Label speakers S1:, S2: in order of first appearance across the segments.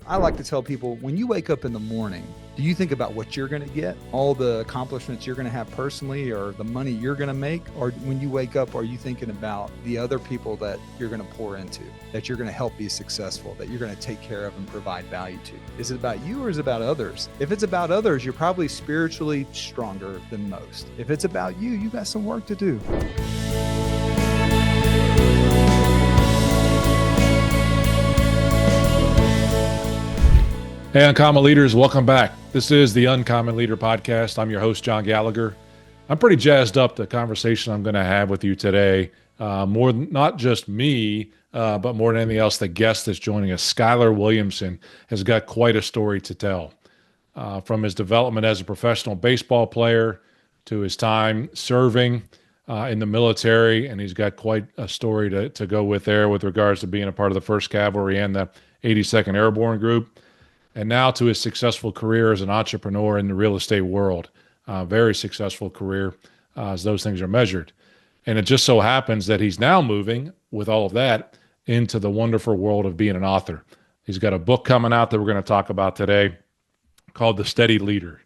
S1: I like to tell people, when you wake up in the morning, do you think about what you're going to get, all the accomplishments you're going to have personally, or the money you're going to make? Or when you wake up, are you thinking about the other people that you're going to pour into, that you're going to help be successful, that you're going to take care of and provide value to? Is it about you or is it about others? If it's about others, you're probably spiritually stronger than most. If it's about you, you got some work to do.
S2: Hey, Uncommon Leaders, welcome back. This is the Uncommon Leader Podcast. I'm your host, John Gallagher. I'm pretty jazzed up the conversation I'm going to have with you today. More than not just me, but more than anything else, the guest that's joining us, Skyler Williamson, has got quite a story to tell. From his development as a professional baseball player to his time serving in the military, and he's got quite a story to go with there with regards to being a part of the 1st Cavalry and the 82nd Airborne Group. And now to his successful career as an entrepreneur in the real estate world. Very successful career as those things are measured. And it just so happens that he's now moving with all of that into the wonderful world of being an author. He's got a book coming out that we're going to talk about today called The Steady Leader.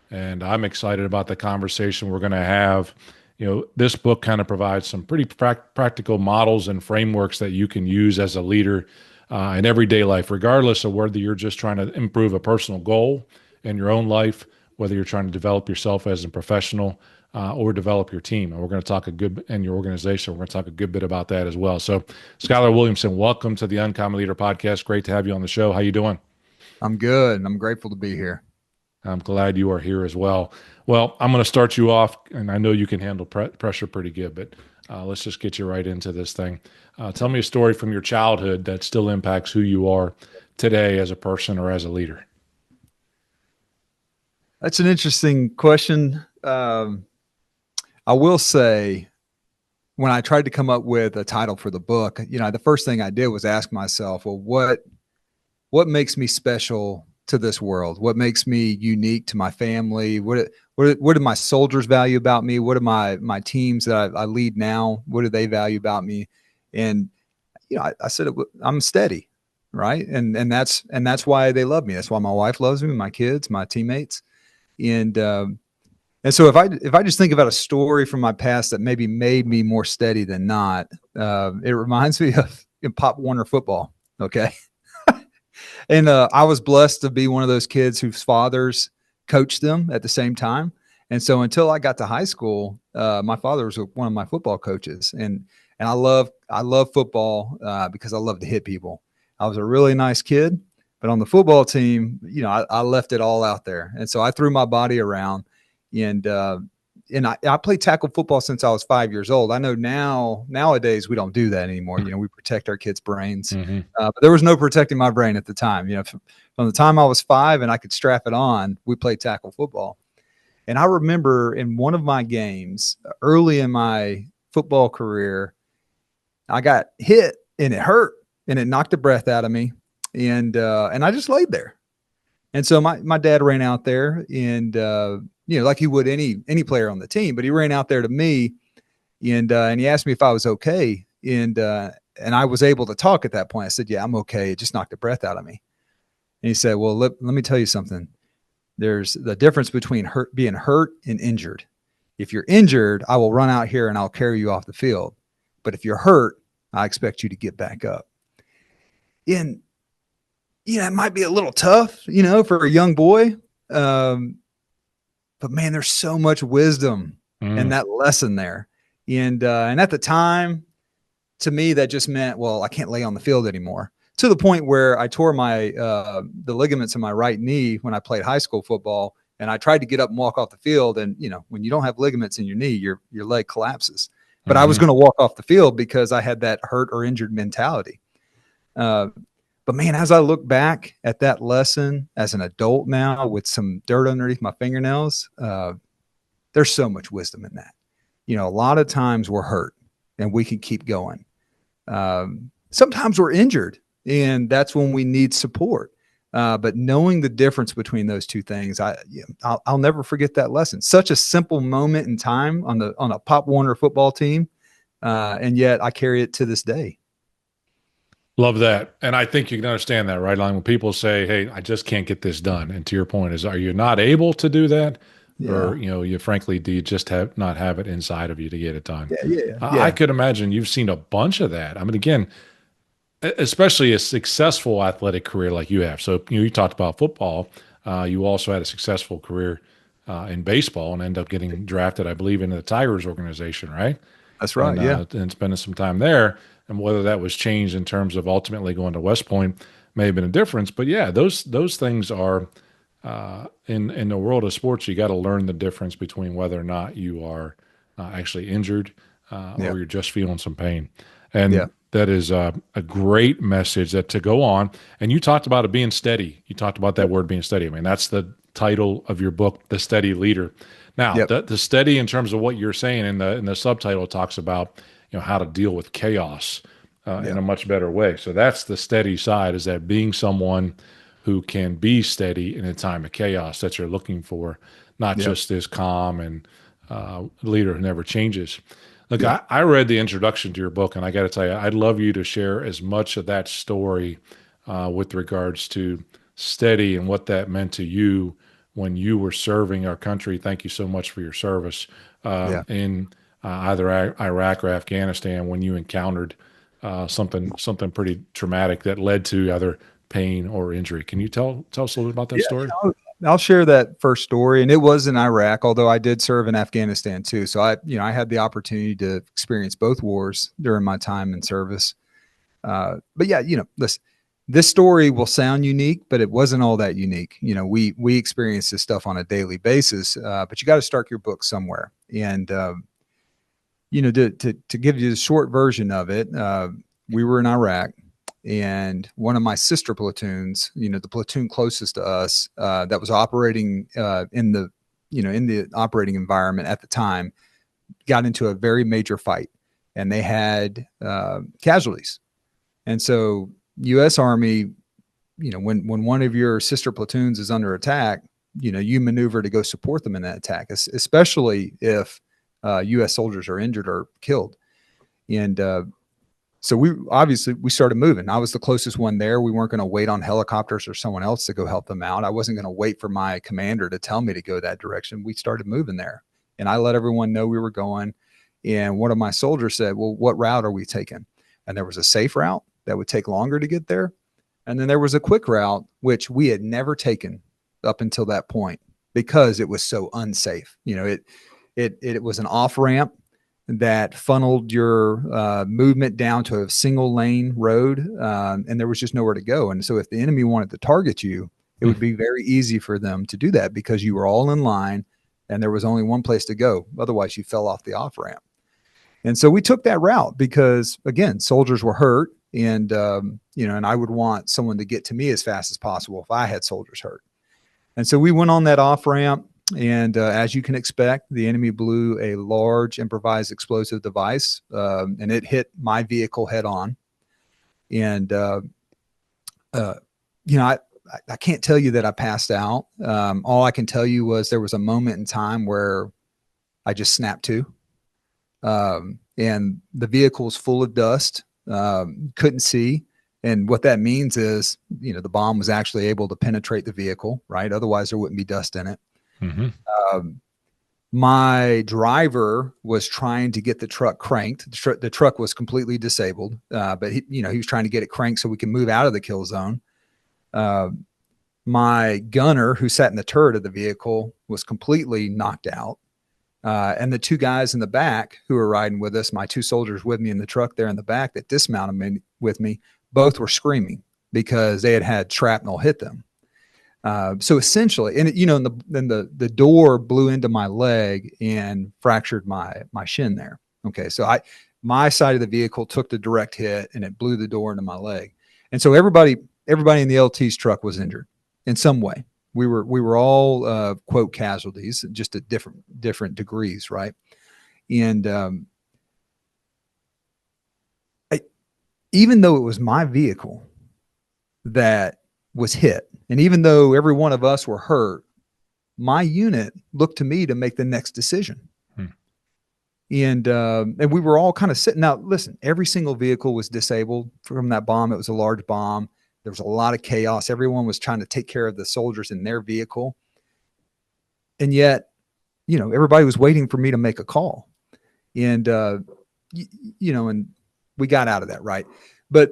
S2: And I'm excited about the conversation we're going to have. You know, this book kind of provides some pretty practical models and frameworks that you can use as a leader in everyday life, regardless of whether you're just trying to improve a personal goal in your own life, whether you're trying to develop yourself as a professional or develop your team. And we're going to talk and your organization. We're going to talk a good bit about that as well. So, Skyler Williamson, welcome to the Uncommon Leader Podcast. Great to have you on the show. How you doing?
S1: I'm good. I'm grateful to be here.
S2: I'm glad you are here as well. Well, I'm going to start you off, and I know you can handle pressure pretty good, but let's just get you right into this thing. Tell me a story from your childhood that still impacts who you are today as a person or as a leader.
S1: That's an interesting question. I will say, when I tried to come up with a title for the book, the first thing I did was ask myself, well, what makes me special to this world? What makes me unique to my family? What do my soldiers value about me? What do my teams that I lead now, what do they value about me? And I said I'm steady, right? And that's why they love me. That's why my wife loves me, my kids, my teammates, and so if I just think about a story from my past that maybe made me more steady than not, it reminds me of Pop Warner football. Okay. And I was blessed to be one of those kids whose fathers coached them at the same time. And so until I got to high school, my father was one of my football coaches. And I love football because I love to hit people. I was a really nice kid, but on the football team, I left it all out there. And so I threw my body around, and I played tackle football since I was 5 years old. I know nowadays we don't do that anymore. We protect our kids' brains, but there was no protecting my brain at the time. From the time I was 5 and I could strap it on, we played tackle football. And I remember in one of my games early in my football career, I got hit and it hurt and it knocked the breath out of me. And I just laid there. And so my dad ran out there and, like he would any player on the team, but he ran out there to me and he asked me if I was okay. And I was able to talk at that point. I said, yeah, I'm okay. It just knocked the breath out of me. And he said, well, let me tell you something. There's the difference between being hurt and injured. If you're injured, I will run out here and I'll carry you off the field. But if you're hurt, I expect you to get back up. And, it might be a little tough, for a young boy. But man, there's so much wisdom in that lesson there. And at the time, to me, that just meant, well, I can't lay on the field anymore. To the point where I tore the ligaments in my right knee when I played high school football, and I tried to get up and walk off the field. And, when you don't have ligaments in your knee, your leg collapses. But I was going to walk off the field because I had that hurt or injured mentality. But man, as I look back at that lesson as an adult now with some dirt underneath my fingernails, there's so much wisdom in that. A lot of times we're hurt and we can keep going. Sometimes we're injured and that's when we need support. But knowing the difference between those two things, I'll never forget that lesson. Such a simple moment in time on a Pop Warner football team, and yet I carry it to this day.
S2: Love that. And I think you can understand that, right? Like when people say, hey, I just can't get this done. And to your point is, are you not able to do that?
S1: Yeah.
S2: Or, you frankly, do you just not have it inside of you to get it done?
S1: Yeah. Yeah.
S2: I
S1: Yeah.
S2: could imagine you've seen a bunch of that. I mean, again, especially a successful athletic career like you have. So, you talked about football. You also had a successful career in baseball and end up getting drafted, I believe, into the Tigers organization, right?
S1: That's right.
S2: And
S1: Yeah.
S2: spending some time there. And whether that was changed in terms of ultimately going to West Point may have been a difference. But yeah, those things are in the world of sports. You got to learn the difference between whether or not you are actually injured
S1: Yeah.
S2: or you're just feeling some pain.
S1: Yeah.
S2: And that is a great message that to go on. And you talked about it being steady. You talked about that word being steady. I mean, that's the title of your book, The Steady Leader. Now,
S1: Yep.
S2: the steady in terms of what you're saying in the subtitle talks about how to deal with chaos in
S1: Yeah.
S2: a much better way. So that's the steady side, is that being someone who can be steady in a time of chaos that you're looking for, not
S1: Yep.
S2: just this calm and leader who never changes. Look,
S1: Yep.
S2: I read the introduction to your book, and I got to tell you, I'd love you to share as much of that story with regards to steady and what that meant to you when you were serving our country. Thank you so much for your service
S1: Yeah.
S2: in either Iraq or Afghanistan when you encountered something pretty traumatic that led to either pain or injury. Can you tell us a little bit about that
S1: Yeah.
S2: story?
S1: I'll share that first story, and it was in Iraq, although I did serve in Afghanistan too. So I had the opportunity to experience both wars during my time in service. But yeah, listen, this story will sound unique, but it wasn't all that unique. We experience this stuff on a daily basis, but you got to start your book somewhere. And to give you the short version of it, we were in Iraq, and one of my sister platoons, the platoon closest to us, that was operating in the operating environment at the time, got into a very major fight, and they had casualties. And so, U.S. Army, when one of your sister platoons is under attack, you maneuver to go support them in that attack, especially if U.S. soldiers are injured or killed. And so we started moving. I was the closest one there. We weren't going to wait on helicopters or someone else to go help them out. I wasn't going to wait for my commander to tell me to go that direction. We started moving there, and I let everyone know we were going. And one of my soldiers said, well, what route are we taking? And there was a safe route that would take longer to get there. And then there was a quick route, which we had never taken up until that point because it was so unsafe. It was an off ramp that funneled your movement down to a single lane road, and there was just nowhere to go. And so if the enemy wanted to target you, it would be very easy for them to do that because you were all in line and there was only one place to go. Otherwise, you fell off the off ramp. And so we took that route because, again, soldiers were hurt, and and I would want someone to get to me as fast as possible if I had soldiers hurt. And so we went on that off ramp. And as you can expect, the enemy blew a large improvised explosive device, and it hit my vehicle head on. And, I can't tell you that I passed out. All I can tell you was there was a moment in time where I just snapped to. And the vehicle was full of dust, couldn't see. And what that means is, the bomb was actually able to penetrate the vehicle, right? Otherwise, there wouldn't be dust in it.
S2: Mm-hmm.
S1: My driver was trying to get the truck cranked. The truck was completely disabled, but he was trying to get it cranked so we can move out of the kill zone. My gunner, who sat in the turret of the vehicle, was completely knocked out. And the two guys in the back who were riding with us, my two soldiers with me in the truck there in the back that dismounted with me, both were screaming because they had shrapnel hit them. So essentially, and then the door blew into my leg and fractured my shin there. Okay. So my side of the vehicle took the direct hit and it blew the door into my leg. And so everybody in the LT's truck was injured in some way. We were all quote casualties, just at different degrees. Right. And, even though it was my vehicle that was hit, and even though every one of us were hurt, my unit looked to me to make the next decision. And we were all kind of sitting out. Listen, every single vehicle was disabled from that bomb. It was a large bomb. There was a lot of chaos. Everyone was trying to take care of the soldiers in their vehicle. And yet, everybody was waiting for me to make a call. And, and we got out of that, right? But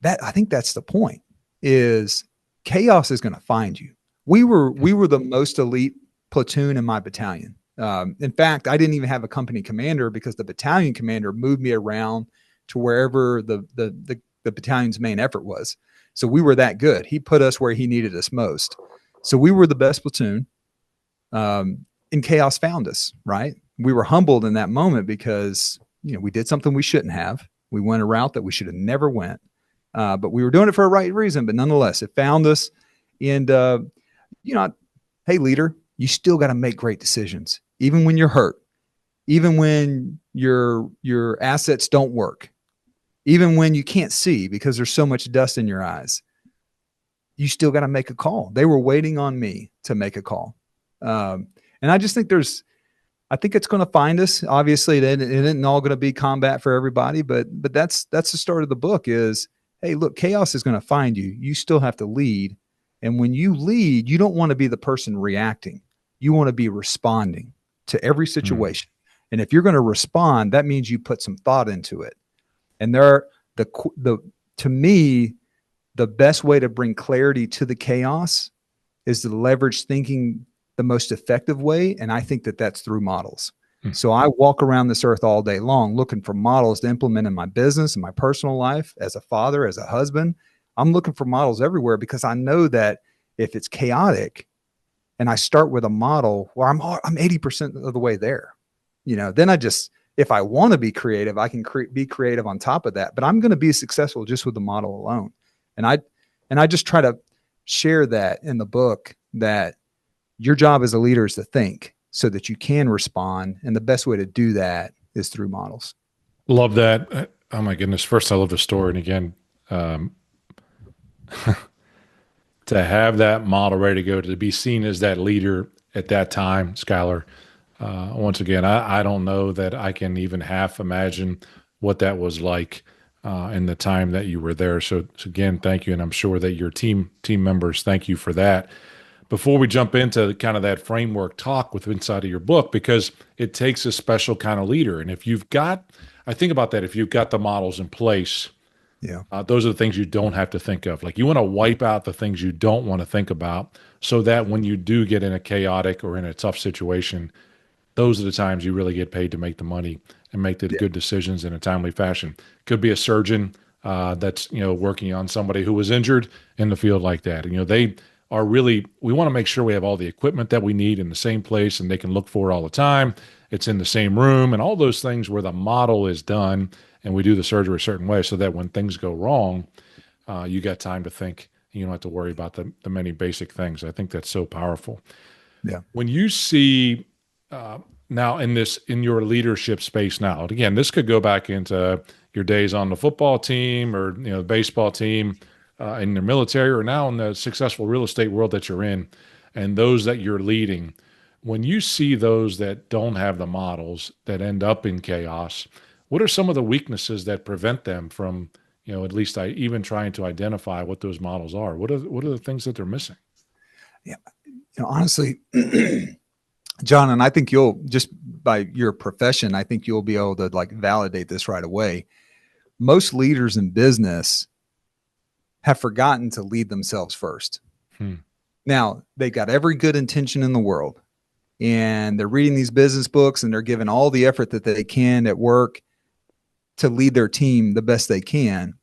S1: I think that's the point, is chaos is going to find you. We were the most elite platoon in my battalion. In fact, I didn't even have a company commander because the battalion commander moved me around to wherever the battalion's main effort was. So we were that good. He put us where he needed us most. So we were the best platoon. And chaos found us, right? We were humbled in that moment because, we did something we shouldn't have. We went a route that we should have never went. But we were doing it for a right reason. But nonetheless, it found us. And, hey, leader, you still got to make great decisions, even when you're hurt, even when your assets don't work, even when you can't see because there's so much dust in your eyes. You still got to make a call. They were waiting on me to make a call. And I just think I think it's going to find us. Obviously, it isn't all going to be combat for everybody, but that's the start of the book is, hey, look, chaos is going to find you. You still have to lead. And when you lead, you don't want to be the person reacting. You want to be responding to every situation. And if you're going to respond, that means you put some thought into it. And to me, the best way to bring clarity to the chaos is to leverage thinking the most effective way. And I think that that's through models. So I walk around this earth all day long looking for models to implement in my business and my personal life as a father, as a husband. I'm looking for models everywhere because I know that if it's chaotic and I start with a model where I'm 80% of the way there, then if I want to be creative, I can be creative on top of that, but I'm going to be successful just with the model alone. And I just try to share that in the book, that your job as a leader is to think so that you can respond. And the best way to do that is through models.
S2: Love that. Oh my goodness. First, I love the story. And again, to have that model ready to go, to be seen as that leader at that time, Skyler, once again, I don't know that I can even half imagine what that was like in the time that you were there. So again, thank you. And I'm sure that your team members, thank you for that. Before we jump into kind of that framework talk with inside of your book, because it takes a special kind of leader. And if you've got, I think about that, if you've got the models in place, those are the things you don't have to think of. Like, you want to wipe out the things you don't want to think about so that when you do get in a chaotic or in a tough situation, those are the times you really get paid to make the money and make the good decisions in a timely fashion. Could be a surgeon that's, working on somebody who was injured in the field like that. And, they are really, we want to make sure we have all the equipment that we need in the same place and they can look for it all the time. It's in the same room and all those things where the model is done and we do the surgery a certain way so that when things go wrong, you got time to think and you don't have to worry about the many basic things. I think that's so powerful.
S1: Yeah.
S2: When you see now in your leadership space now, and again, this could go back into your days on the football team or, the baseball team, in the military, or now in the successful real estate world that you're in, and those that you're leading, when you see those that don't have the models that end up in chaos, what are some of the weaknesses that prevent them from, at least even trying to identify what those models are? What are the things that they're missing?
S1: Yeah. Honestly, John, and I think you'll, just by your profession, I think you'll be able to validate this right away. Most leaders in business have forgotten to lead themselves first. Now, they've got every good intention in the world, and they're reading these business books and they're giving all the effort that they can at work to lead their team the best they can.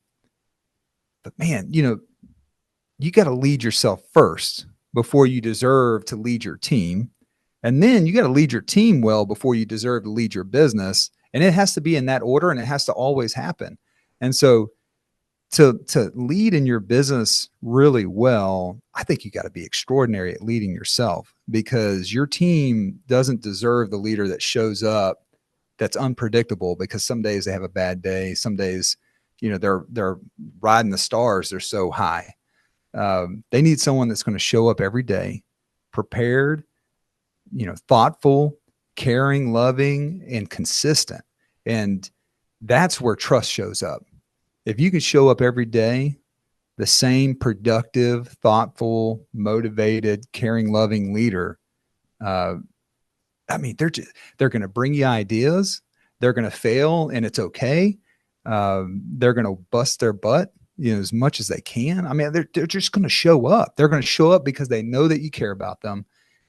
S1: But man, you got to lead yourself first before you deserve to lead your team. And then you got to lead your team well before you deserve to lead your business. And it has to be in that order, and it has to always happen. And so to lead in your business really well, I think you got to be extraordinary at leading yourself, because your team doesn't deserve the leader that shows up that's unpredictable, because some days they have a bad day. Some days, they're riding the stars. They're so high. They need someone that's going to show up every day, prepared, thoughtful, caring, loving, and consistent. And that's where trust shows up. If you can show up every day, the same productive, thoughtful, motivated, caring, loving leader, they're going to bring you ideas. They're going to fail, and it's okay. They're going to bust their butt, as much as they can. I mean, they're just going to show up. They're going to show up because they know that you care about them,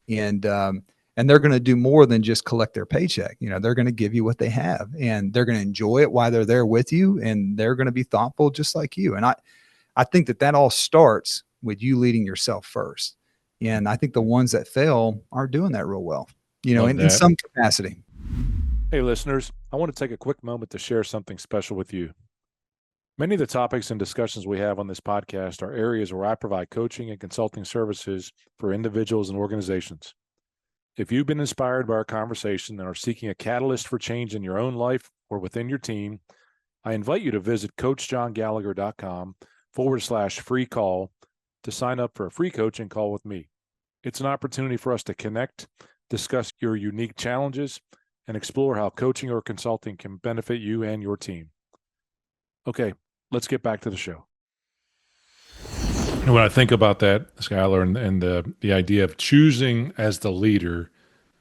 S1: and they're going to do more than just collect their paycheck. They're going to give you what they have, and they're going to enjoy it while they're there with you, and they're going to be thoughtful just like you. And I think that all starts with you leading yourself first. And I think the ones that fail aren't doing that real well, in some capacity.
S2: Hey, listeners, I want to take a quick moment to share something special with you. Many of the topics and discussions we have on this podcast are areas where I provide coaching and consulting services for individuals and organizations. If you've been inspired by our conversation and are seeking a catalyst for change in your own life or within your team, I invite you to visit coachjohngallagher.com/free call to sign up for a free coaching call with me. It's an opportunity for us to connect, discuss your unique challenges, and explore how coaching or consulting can benefit you and your team. Okay, let's get back to the show. When I think about that, Skyler, and the idea of choosing as the leader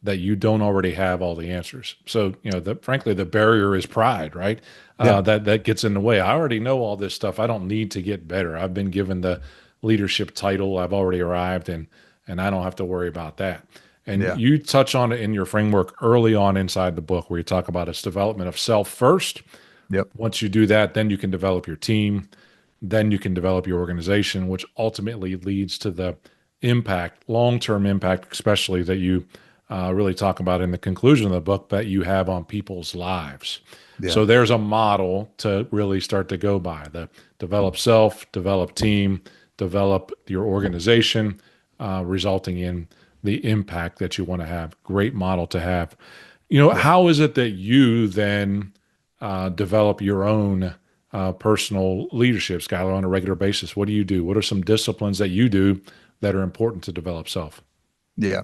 S2: that you don't already have all the answers. So, frankly, the barrier is pride, right?
S1: Yeah.
S2: That gets in the way. I already know all this stuff. I don't need to get better. I've been given the leadership title. I've already arrived, and I don't have to worry about that. And you touch on it in your framework early on inside the book, where you talk about its development of self first.
S1: Yep.
S2: Once you do that, then you can develop your team. Then you can develop your organization, which ultimately leads to the impact, long-term impact, especially that you really talk about in the conclusion of the book, that you have on people's lives. Yeah. So there's a model to really start to go by: the develop self, develop team, develop your organization, resulting in the impact that you want to have. Great model to have. How is it that you then develop your own personal leadership, Skyler, on a regular basis? What do you do? What are some disciplines that you do that are important to develop self?
S1: Yeah.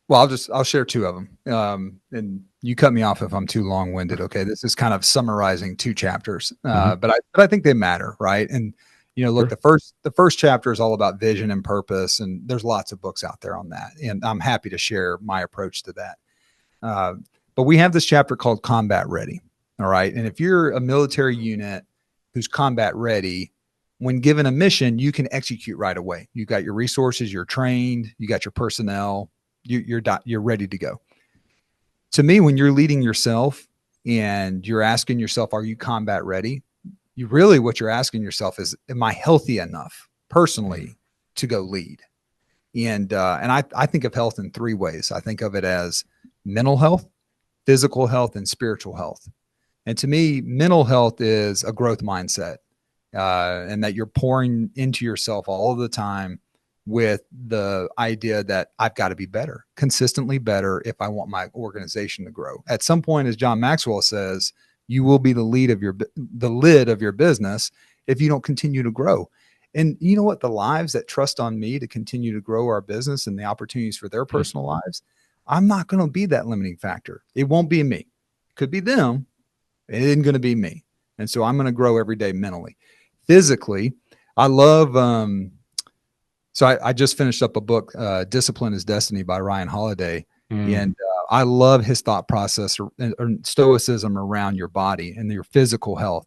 S1: Well, I'll share two of them. And you cut me off if I'm too long-winded. Okay. This is kind of summarizing two chapters. But I think they matter. Right. And, look, sure. The first chapter is all about vision and purpose, and there's lots of books out there on that. And I'm happy to share my approach to that. But we have this chapter called Combat Ready. All right. And if you're a military unit who's combat ready, when given a mission, you can execute right away. You got your resources, you're trained, you got your personnel, you're ready to go. To me, when you're leading yourself and you're asking yourself, are you combat ready? What you're asking yourself is, am I healthy enough personally to go lead? And I think of health in three ways. I think of it as mental health, physical health, and spiritual health. And to me, mental health is a growth mindset, and that you're pouring into yourself all the time with the idea that I've got to be better, consistently better, if I want my organization to grow. At some point, as John Maxwell says, you will be the lid of your business if you don't continue to grow. And you know what? The lives that trust on me to continue to grow our business and the opportunities for their personal lives, I'm not going to be that limiting factor. It won't be me. It could be them. It isn't going to be me. And so I'm going to grow every day mentally. Physically, I love, so I just finished up a book, Discipline is Destiny by Ryan Holiday. And I love his thought process or stoicism around your body and your physical health.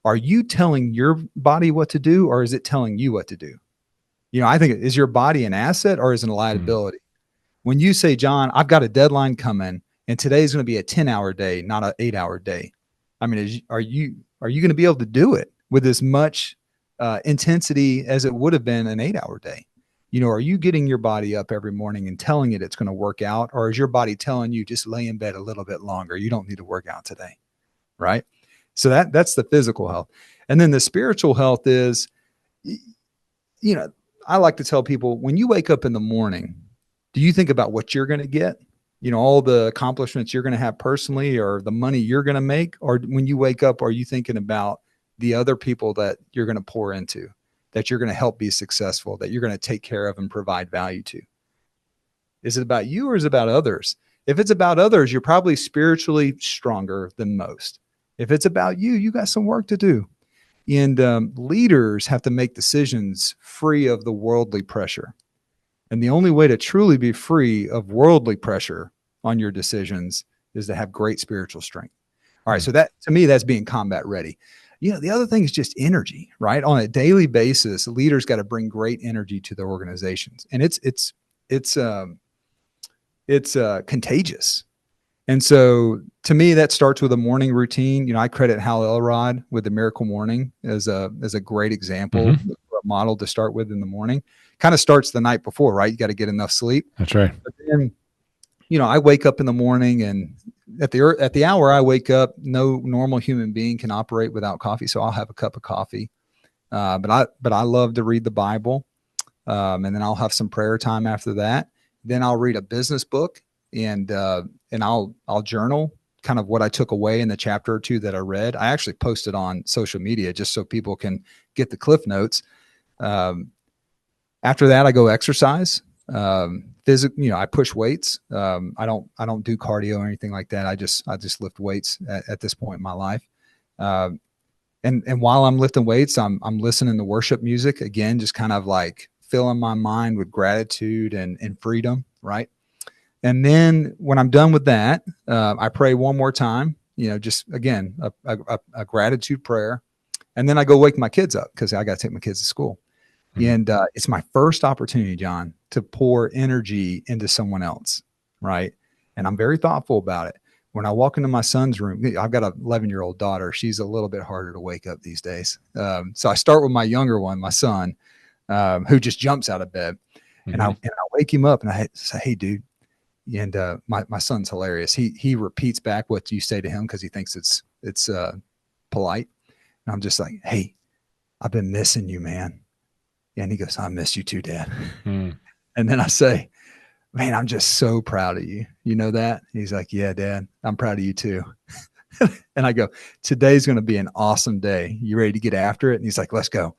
S1: Are you telling your body what to do, or is it telling you what to do? I think, is your body an asset or is it a liability? When you say, John, I've got a deadline coming and today's going to be a 10-hour day, not an 8-hour day. I mean, are you going to be able to do it with as much intensity as it would have been an 8-hour day? Are you getting your body up every morning and telling it it's going to work out? Or is your body telling you, just lay in bed a little bit longer? You don't need to work out today. Right. So that's the physical health. And then the spiritual health is, I like to tell people, when you wake up in the morning, do you think about what you're going to get? All the accomplishments you're going to have personally, or the money you're going to make? Or when you wake up, are you thinking about the other people that you're going to pour into, that you're going to help be successful, that you're going to take care of and provide value to? Is it about you, or is it about others? If it's about others, you're probably spiritually stronger than most. If it's about you, you got some work to do. And leaders have to make decisions free of the worldly pressure. And the only way to truly be free of worldly pressure on your decisions is to have great spiritual strength. All right. So that, to me, that's being combat ready. The other thing is just energy, right? On a daily basis, leaders got to bring great energy to their organizations, and it's contagious. And so to me, that starts with a morning routine. I credit Hal Elrod with the Miracle Morning as a great example, a model to start with in the morning. Kind of starts the night before, right? You got to get enough sleep.
S2: That's right.
S1: But then, I wake up in the morning, and at the hour I wake up, no normal human being can operate without coffee. So I'll have a cup of coffee. But I love to read the Bible. And then I'll have some prayer time after that. Then I'll read a business book, and I'll journal kind of what I took away in the chapter or two that I read. I actually posted on social media just so people can get the cliff notes. After that, I go exercise. I push weights. I don't do cardio or anything like that. I just lift weights at this point in my life. And while I'm lifting weights, I'm listening to worship music again, just kind of like filling my mind with gratitude and freedom. Right. And then when I'm done with that, I pray one more time, just again, a gratitude prayer. And then I go wake my kids up because I got to take my kids to school. And it's my first opportunity, John, to pour energy into someone else, right? And I'm very thoughtful about it. When I walk into my son's room, I've got an 11-year-old daughter. She's a little bit harder to wake up these days. So I start with my younger one, my son, who just jumps out of bed. And I wake him up and I say, "Hey, dude." And my son's hilarious. He repeats back what you say to him because he thinks it's polite. And I'm just like, "Hey, I've been missing you, man." And he goes, "I miss you too, Dad." And then I say, "Man, I'm just so proud of you. You know that?" He's like, "Yeah, Dad, I'm proud of you too." And I go, "Today's going to be an awesome day. You ready to get after it?" And he's like, "Let's go."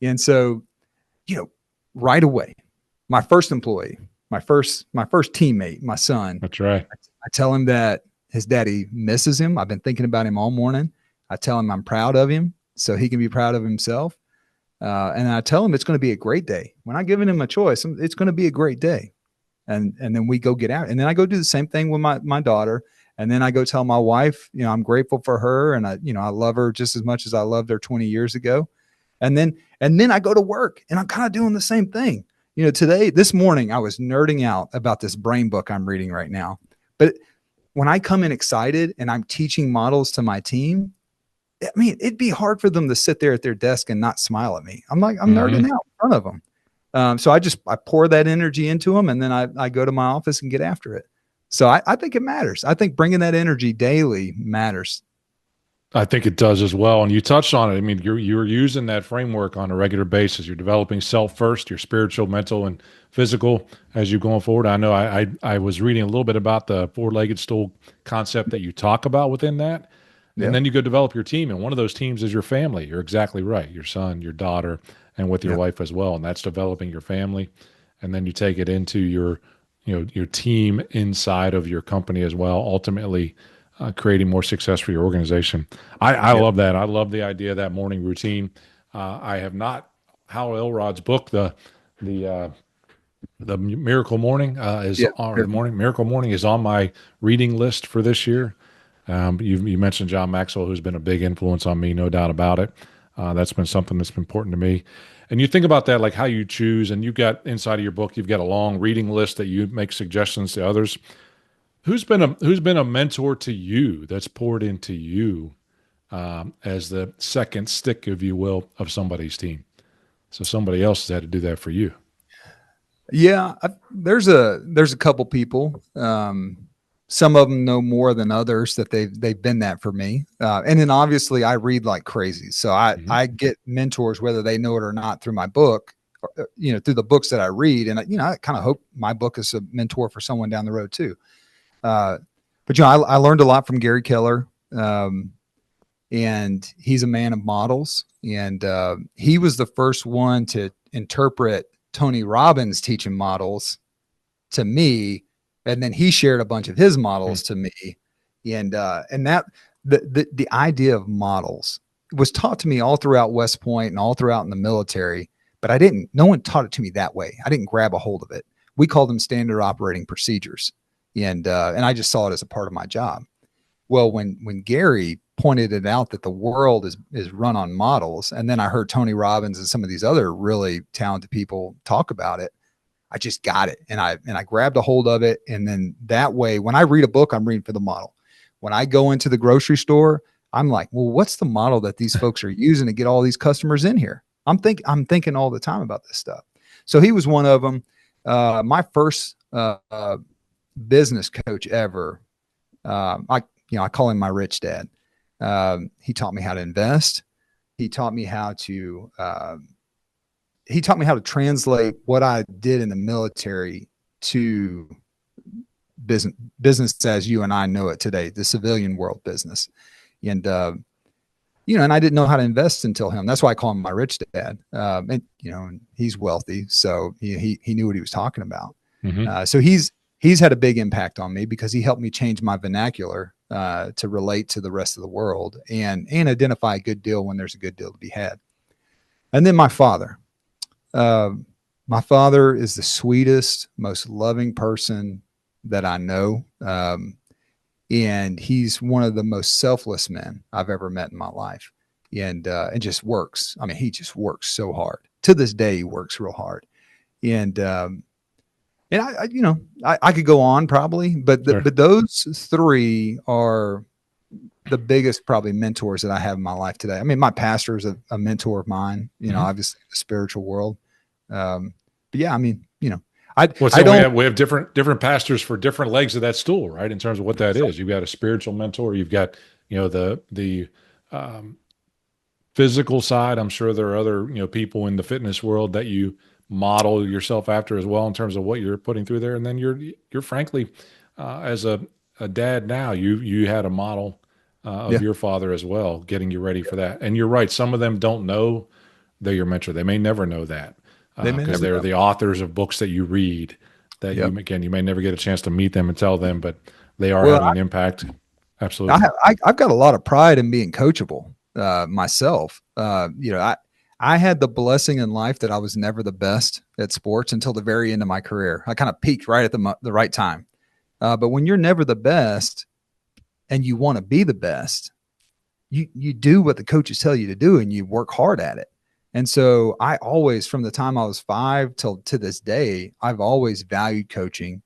S1: And so, right away, my first employee, my first teammate, my son.
S2: That's right.
S1: I tell him that his daddy misses him. I've been thinking about him all morning. I tell him I'm proud of him so he can be proud of himself. And I tell him it's going to be a great day. When I'm giving him a choice, it's going to be a great day. And then we go get out. And then I go do the same thing with my daughter. And then I go tell my wife, I'm grateful for her. And I love her just as much as I loved her 20 years ago. And then I go to work and I'm kind of doing the same thing. This morning, I was nerding out about this brain book I'm reading right now. But when I come in excited and I'm teaching models to my team, I mean, it'd be hard for them to sit there at their desk and not smile at me. I'm nerding out in front of them. So I pour that energy into them, and then I go to my office and get after it. So I think it matters. I think bringing that energy daily matters.
S2: I think it does as well. And you touched on it. I mean, you're using that framework on a regular basis. You're developing self first, your spiritual, mental, and physical as you're going forward. I know I was reading a little bit about the four-legged stool concept that you talk about within that. And then you go develop your team. And one of those teams is your family. You're exactly right. Your son, your daughter, and with your wife as well. And that's developing your family. And then you take it into your team inside of your company as well, ultimately creating more success for your organization. I love that. I love the idea of that morning routine. I have not, Hal Elrod's book, the Miracle Morning Miracle Morning is on my reading list for this year. You mentioned John Maxwell, who's been a big influence on me, no doubt about it. That's been something that's been important to me. And you think about that, like how you choose, and you've got inside of your book, you've got a long reading list that you make suggestions to others. Who's been a mentor to you that's poured into you as the second stick, if you will, of somebody's team? So somebody else has had to do that for you.
S1: Yeah, there's a couple people. Some of them know more than others that they've been that for me. And then obviously I read like crazy. So I get mentors, whether they know it or not, through my book, or, through the books that I read. And, I kind of hope my book is a mentor for someone down the road too. But, I learned a lot from Gary Keller. And he's a man of models. And he was the first one to interpret Tony Robbins teaching models to me And then he shared a bunch of his models to me. And that the idea of models was taught to me all throughout West Point and all throughout in the military, but no one taught it to me that way. I didn't grab a hold of it. We called them standard operating procedures. And I just saw it as a part of my job. Well, when Gary pointed it out that the world is run on models, and then I heard Tony Robbins and some of these other really talented people talk about it, I just got it. And I grabbed a hold of it. And then that way, when I read a book, I'm reading for the model. When I go into the grocery store, I'm like, well, what's the model that these folks are using to get all these customers in here? I'm thinking all the time about this stuff. So he was one of them. My first business coach ever. I call him my rich dad. He taught me how to invest. He taught me how to translate what I did in the military to business as you and I know it today, the civilian world business. And, and I didn't know how to invest until him. That's why I call him my rich dad. And he's wealthy. So he knew what he was talking about. Mm-hmm. So he's had a big impact on me because he helped me change my vernacular to relate to the rest of the world and identify a good deal when there's a good deal to be had. And then my father. My father is the sweetest, most loving person that I know. And he's one of the most selfless men I've ever met in my life. And just works. I mean, he just works so hard. To this day, he works real hard. And I could go on probably, but those three are the biggest probably mentors that I have in my life today. I mean, my pastor is a mentor of mine, obviously in the spiritual world. But yeah, I mean,
S2: we have different pastors for different legs of that stool, right? In terms of what that is. You've got a spiritual mentor. You've got, the physical side. I'm sure there are other, people in the fitness world that you model yourself after as well in terms of what you're putting through there. And then you're frankly, as a dad now, you had a model of your father as well, getting you ready for that. And you're right. Some of them don't know they're your mentor. They may never know that. Because they're the authors of books that you read that you may never get a chance to meet them and tell them, but they are having an impact. Absolutely.
S1: I've got a lot of pride in being coachable myself. I had the blessing in life that I was never the best at sports until the very end of my career. I kind of peaked right at the right time. But when you're never the best and you want to be the best, you do what the coaches tell you to do and you work hard at it. And so I always, from the time I was 5 till to this day, I've always valued coaching.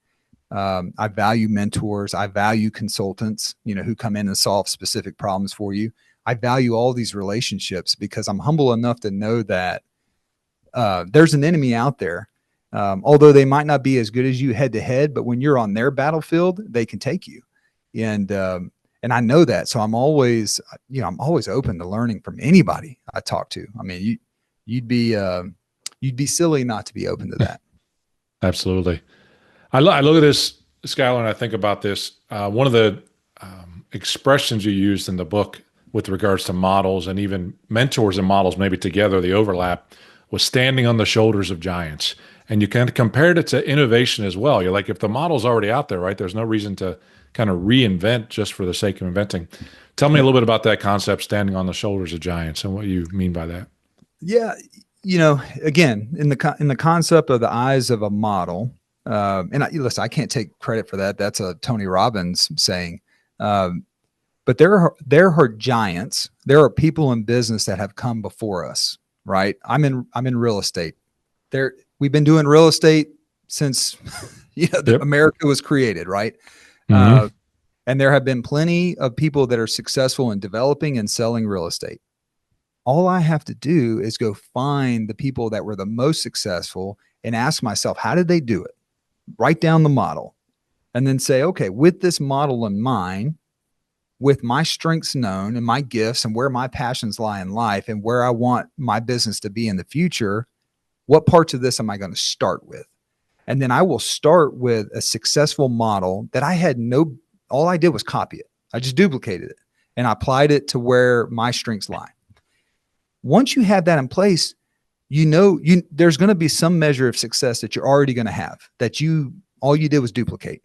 S1: I value mentors. I value consultants, who come in and solve specific problems for you. I value all these relationships because I'm humble enough to know that there's an enemy out there. Although they might not be as good as you head to head, but when you're on their battlefield, they can take you. And I know that. So I'm always open to learning from anybody I talk to. I mean, you'd be silly not to be open to that.
S2: Absolutely. I look at this, Skyler, and I think about this. One of the expressions you used in the book with regards to models and even mentors and models, maybe together, the overlap, was standing on the shoulders of giants. And you kind of compared it to innovation as well. You're like, if the model's already out there, right, there's no reason to kind of reinvent just for the sake of inventing. Tell me a little bit about that concept, standing on the shoulders of giants, and what you mean by that.
S1: Yeah. Again, in the concept of the eyes of a model, listen, I can't take credit for that. That's a Tony Robbins saying. But there are giants. There are people in business that have come before us, right? I'm in real estate. We've been doing real estate since America was created, right? Mm-hmm. And there have been plenty of people that are successful in developing and selling real estate. All I have to do is go find the people that were the most successful and ask myself, how did they do it? Write down the model and then say, okay, with this model in mind, with my strengths known and my gifts and where my passions lie in life and where I want my business to be in the future, what parts of this am I going to start with? And then I will start with a successful model that all I did was copy it. I just duplicated it and I applied it to where my strengths lie. Once you have that in place, there's going to be some measure of success that you're already going to have, that all you did was duplicate.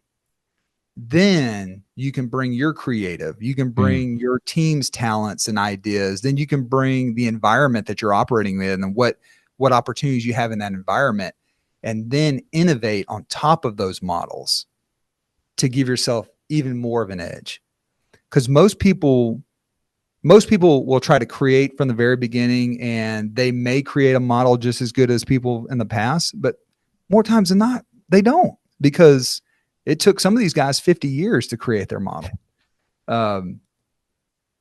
S1: then you can bring your creative, you can bring your team's talents and ideas, then you can bring the environment that you're operating in and what opportunities you have in that environment, and then innovate on top of those models to give yourself even more of an edge. Because most people will try to create from the very beginning, and they may create a model just as good as people in the past, but more times than not, they don't, because it took some of these guys 50 years to create their model.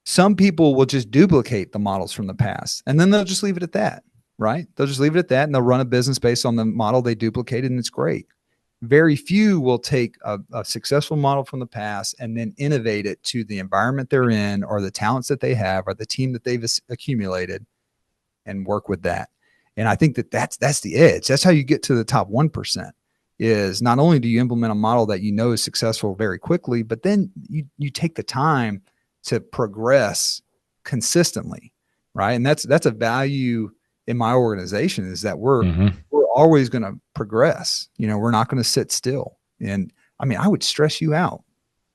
S1: Some people will just duplicate the models from the past, and then they'll just leave it at that, right? They'll just leave it at that, and they'll run a business based on the model they duplicated, and it's great. Very few will take a successful model from the past and then innovate it to the environment they're in, or the talents that they have, or the team that they've accumulated, and work with that. And I think that's the edge. That's how you get to the top 1%. Is not only do you implement a model that you know is successful very quickly, but then you take the time to progress consistently, right? And that's a value in my organization, is that we're always going to progress. We're not going to sit still. And I mean, I would stress you out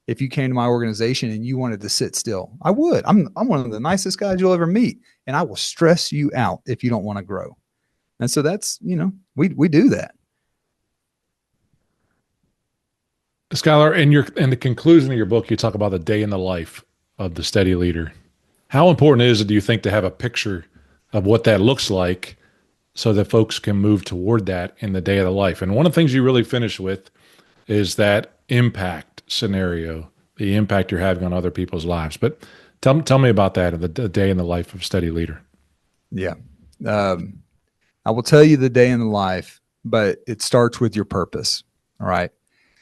S1: if you came to my organization and you wanted to sit still. I would. I'm one of the nicest guys you'll ever meet, and I will stress you out if you don't want to grow. And so that's, we do that.
S2: Skyler, in the conclusion of your book, you talk about the day in the life of the steady leader. How important is it, do you think, to have a picture of what that looks like so that folks can move toward that in the day of the life? And one of the things you really finish with is that impact scenario, the impact you're having on other people's lives. But tell me about that, the day in the life of a steady leader.
S1: Yeah. I will tell you the day in the life, but it starts with your purpose. All right.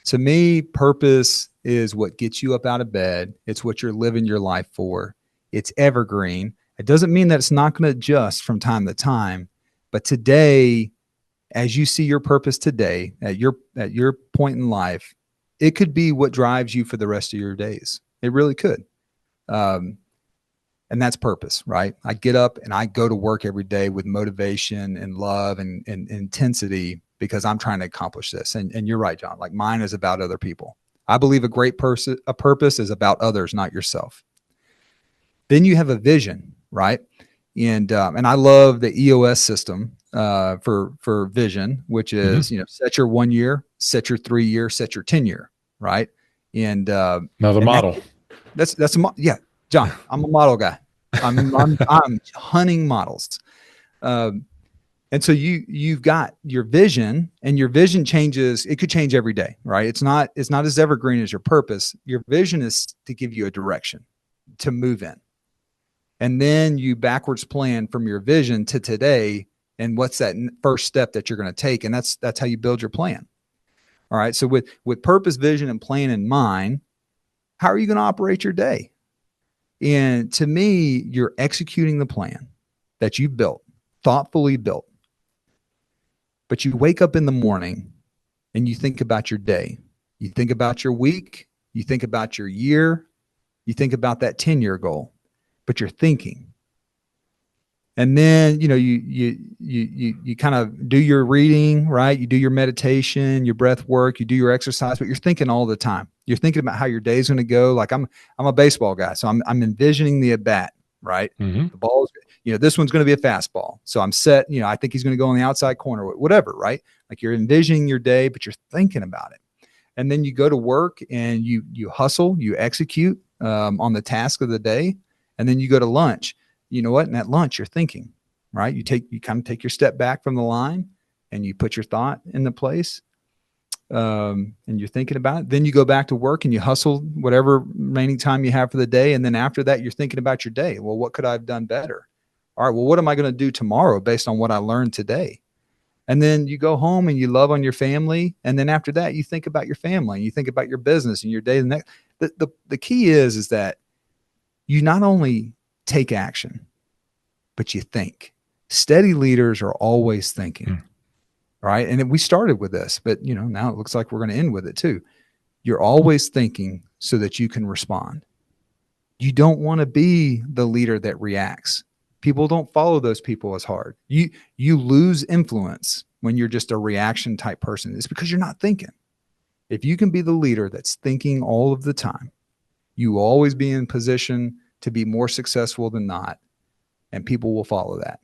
S1: To me, purpose is what gets you up out of bed. It's what you're living your life for. It's evergreen. It doesn't mean that it's not going to adjust from time to time, but today, as you see your purpose today at your point in life, it could be what drives you for the rest of your days. It really could. And that's purpose, right? I get up and I go to work every day with motivation and love and intensity, because I'm trying to accomplish this. And you're right, John, like mine is about other people. I believe a purpose is about others, not yourself. Then you have a vision, right? And I love the EOS system for vision, which is, set your 1 year, set your 3 year, set your 10 year, right? And
S2: now the model.
S1: Yeah, John, I'm a model guy. I'm hunting models. And so you've got your vision, and your vision changes. It could change every day, right? It's not as evergreen as your purpose. Your vision is to give you a direction to move in. And then you backwards plan from your vision to today, and what's that first step that you're going to take. And that's how you build your plan. All right. So with purpose, vision, and plan in mind, how are you going to operate your day? And to me, you're executing the plan that you built, thoughtfully built. But you wake up in the morning and you think about your day. You think about your week. You think about your year. You think about that 10-year goal, but you're thinking. And then, you kind of do your reading, right? You do your meditation, your breath work, you do your exercise, but you're thinking all the time. You're thinking about how your day's going to go. Like I'm a baseball guy, so I'm envisioning the at bat, right? The ball's, this one's going to be a fastball. So I'm set, I think he's going to go on the outside corner, whatever, right? Like you're envisioning your day, but you're thinking about it. And then you go to work and you hustle, you execute on the task of the day. And then you go to lunch. You know what? And at lunch, you're thinking, right? You kind of take your step back from the line and you put your thought into place. And you're thinking about it. Then you go back to work and you hustle whatever remaining time you have for the day. And then after that, you're thinking about your day. Well, what could I have done better? All right, well, what am I going to do tomorrow based on what I learned today? And then you go home and you love on your family. And then after that, you think about your family and you think about your business and your day. The key is that you not only take action, but you think. Steady leaders are always thinking, right? And we started with this, but now it looks like we're going to end with it too. You're always thinking so that you can respond. You don't want to be the leader that reacts. People don't follow those people as hard. You lose influence when you're just a reaction type person. It's because you're not thinking. If you can be the leader that's thinking all of the time, you will always be in position to be more successful than not, and people will follow that.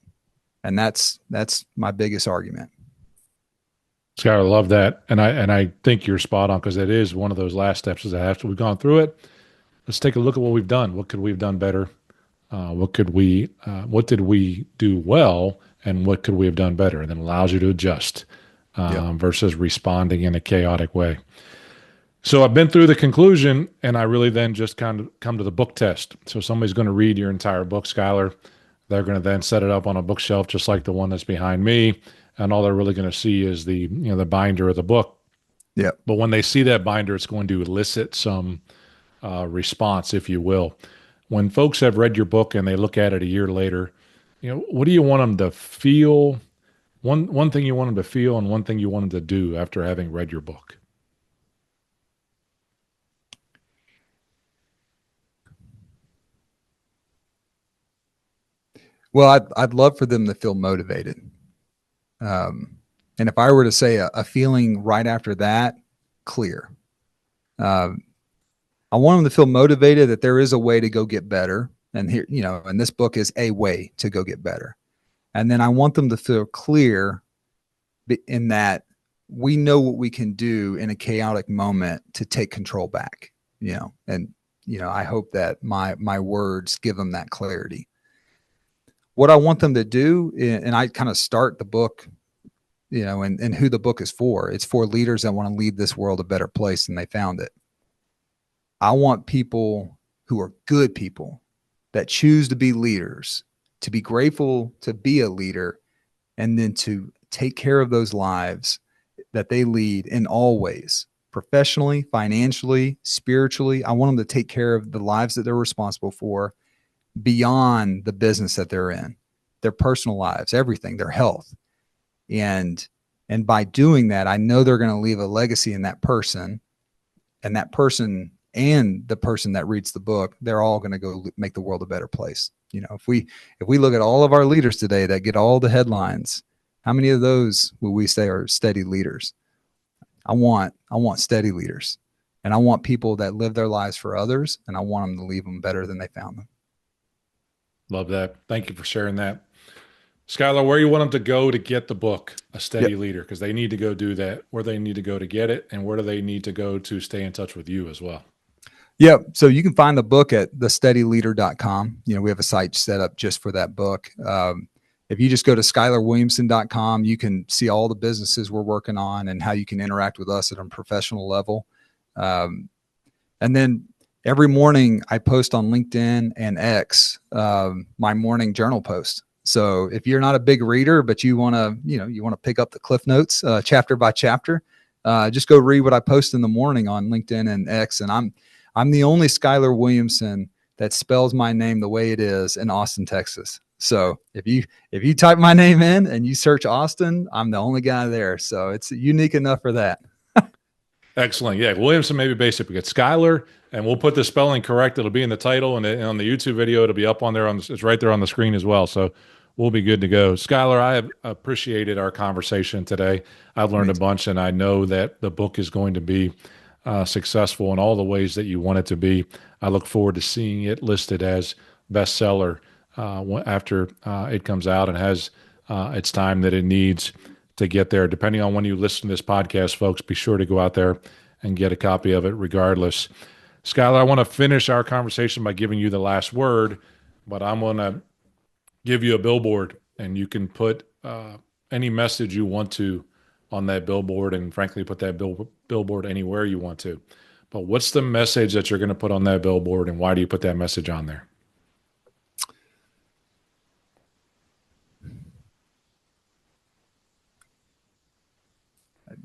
S1: And that's my biggest argument.
S2: Skyler, I love that. And I think you're spot on, because it is one of those last steps is after we've gone through it, let's take a look at what we've done. What could we have done better? What did we do well, and what could we have done better? And then allows you to adjust versus responding in a chaotic way. So I've been through the conclusion, and I really then just kind of come to the book test. So somebody's going to read your entire book, Skyler. They're going to then set it up on a bookshelf, just like the one that's behind me. And all they're really going to see is the binder of the book.
S1: Yeah.
S2: But when they see that binder, it's going to elicit some response, if you will. When folks have read your book and they look at it a year later, what do you want them to feel? One thing you want them to feel, and one thing you want them to do after having read your book.
S1: Well, I'd love for them to feel motivated. And if I were to say a feeling right after that, clear. I want them to feel motivated that there is a way to go get better. And here, and this book is a way to go get better. And then I want them to feel clear in that we know what we can do in a chaotic moment to take control back, and, I hope that my words give them that clarity. What I want them to do, and I kind of start the book, and who the book is for. It's for leaders that want to leave this world a better place than they found it. I want people who are good people that choose to be leaders, to be grateful to be a leader, and then to take care of those lives that they lead in all ways, professionally, financially, spiritually. I want them to take care of the lives that they're responsible for beyond the business that they're in, their personal lives, everything, their health. And by doing that, I know they're going to leave a legacy in that person, and that person and the person that reads the book, they're all going to go make the world a better place. If we look at all of our leaders today that get all the headlines, how many of those will we say are steady leaders? I want steady leaders, and I want people that live their lives for others, and I want them to leave them better than they found them.
S2: Love that. Thank you for sharing that. Skyler, where you want them to go to get the book, A Steady Leader, because they need to go do that, where they need to go to get it, and where do they need to go to stay in touch with you as well?
S1: Yeah. So you can find the book at thesteadyleader.com. We have a site set up just for that book. If you just go to SCHUYLERWilliamson.com, you can see all the businesses we're working on and how you can interact with us at a professional level. And then every morning I post on LinkedIn and X, my morning journal post. So if you're not a big reader, but you want to pick up the Cliff Notes chapter by chapter, just go read what I post in the morning on LinkedIn and X. And I'm the only Skyler Williamson that spells my name the way it is in Austin, Texas. So if you type my name in and you search Austin, I'm the only guy there. So it's unique enough for that.
S2: Excellent. Yeah, Williamson may be basic. We get Skyler, and we'll put the spelling correct. It'll be in the title, and on the YouTube video, it'll be up on there. It's right there on the screen as well. So we'll be good to go. Skyler, I have appreciated our conversation today. I've learned a bunch, and I know that the book is going to be successful in all the ways that you want it to be. I look forward to seeing it listed as bestseller after it comes out and has its time that it needs to get there. Depending on when you listen to this podcast, folks, be sure to go out there and get a copy of it regardless. Skyler, I want to finish our conversation by giving you the last word, but I'm going to give you a billboard, and you can put any message you want to on that billboard, and frankly, put that billboard anywhere you want to. But what's the message that you're going to put on that billboard, and why do you put that message on there?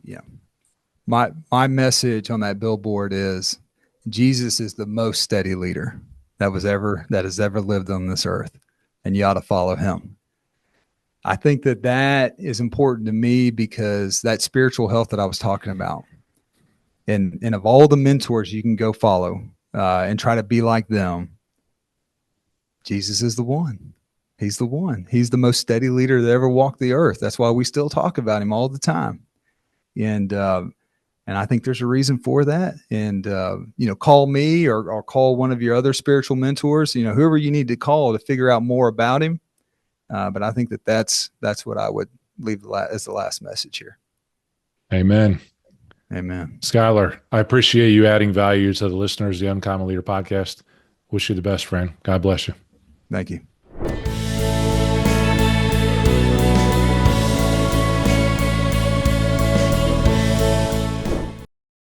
S1: Yeah. My message on that billboard is Jesus is the most steady leader that has ever lived on this earth, and you ought to follow him. I think that is important to me because that spiritual health that I was talking about, and of all the mentors you can go follow and try to be like them, Jesus is the one. He's the one. He's the most steady leader that ever walked the earth. That's why we still talk about him all the time. And And I think there's a reason for that. And, call me or call one of your other spiritual mentors, whoever you need to call to figure out more about him. But I think that's what I would leave as the last message here.
S2: Amen.
S1: Amen.
S2: Skyler, I appreciate you adding value to the listeners of the Uncommon Leader podcast. Wish you the best, friend. God bless you.
S1: Thank you.